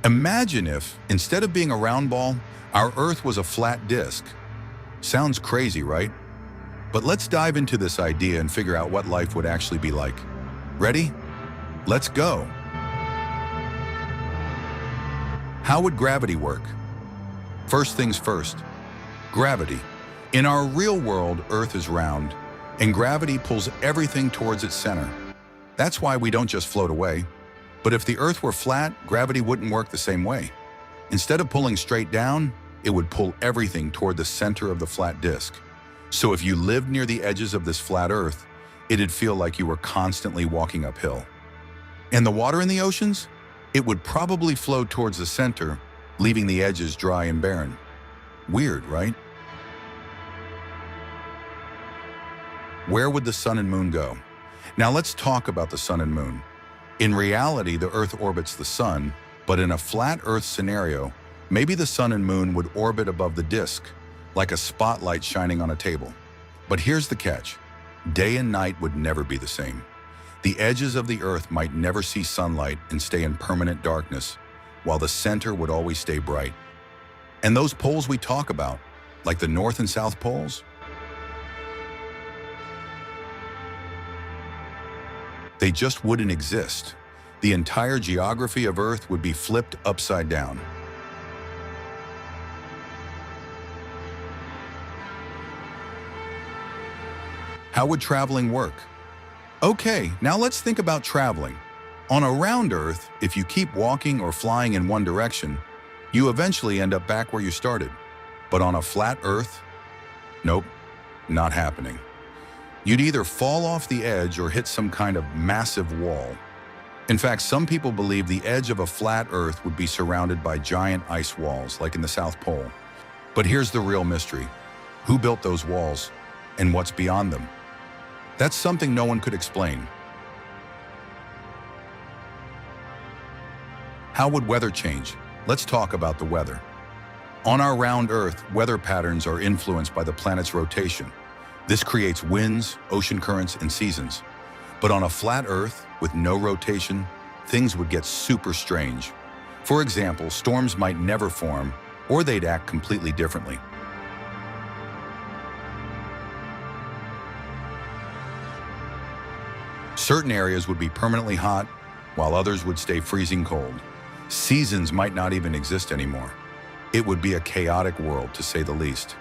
Imagine if, instead of being a round ball, our Earth was a flat disk. Sounds crazy, right? But let's dive into this idea and figure out what life would actually be like. Ready? Let's go. How would gravity work? First things first, gravity. In our real world, Earth is round, and gravity pulls everything towards its center. That's why we don't just float away. But if the Earth were flat, gravity wouldn't work the same way. Instead of pulling straight down, it would pull everything toward the center of the flat disk. So if you lived near the edges of this flat Earth, it'd feel like you were constantly walking uphill. And the water in the oceans? It would probably flow towards the center, leaving the edges dry and barren. Weird, right? Where would the sun and moon go? Now let's talk about the sun and moon. In reality, the Earth orbits the sun, but in a flat Earth scenario, maybe the sun and moon would orbit above the disk, like a spotlight shining on a table. But here's the catch. Day and night would never be the same. The edges of the Earth might never see sunlight and stay in permanent darkness, while the center would always stay bright. And those poles we talk about, like the North and South poles, they just wouldn't exist. The entire geography of Earth would be flipped upside down. How would traveling work? Okay, now let's think about traveling. On a round Earth, if you keep walking or flying in one direction, you eventually end up back where you started. But on a flat Earth, nope, not happening. You'd either fall off the edge or hit some kind of massive wall. In fact, some people believe the edge of a flat Earth would be surrounded by giant ice walls, like in the South Pole. But here's the real mystery. Who built those walls, and what's beyond them? That's something no one could explain. How would weather change? Let's talk about the weather. On our round Earth, weather patterns are influenced by the planet's rotation. This creates winds, ocean currents, and seasons. But on a flat Earth, with no rotation, things would get super strange. For example, storms might never form, or they'd act completely differently. Certain areas would be permanently hot, while others would stay freezing cold. Seasons might not even exist anymore. It would be a chaotic world, to say the least.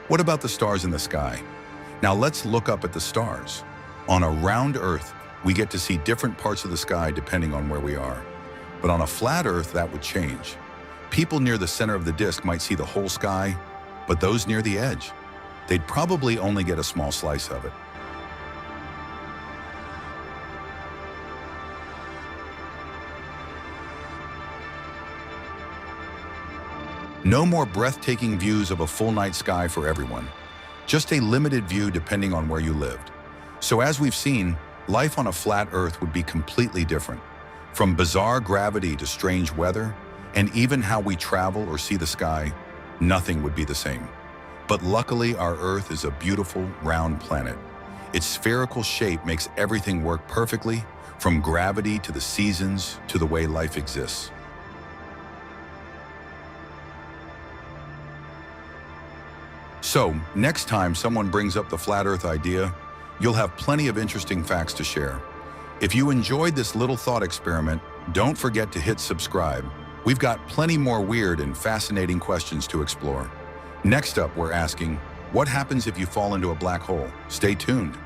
What about the stars in the sky? Now let's look up at the stars. On a round Earth, we get to see different parts of the sky depending on where we are. But on a flat Earth, that would change. People near the center of the disk might see the whole sky, but those near the edge, they'd probably only get a small slice of it. No more breathtaking views of a full night sky for everyone. Just a limited view depending on where you lived. So as we've seen, life on a flat Earth would be completely different. From bizarre gravity to strange weather, and even how we travel or see the sky, nothing would be the same. But luckily, our Earth is a beautiful, round planet. Its spherical shape makes everything work perfectly, from gravity to the seasons to the way life exists. So, next time someone brings up the flat Earth idea, you'll have plenty of interesting facts to share. If you enjoyed this little thought experiment, don't forget to hit subscribe. We've got plenty more weird and fascinating questions to explore. Next up, we're asking, what happens if you fall into a black hole? Stay tuned.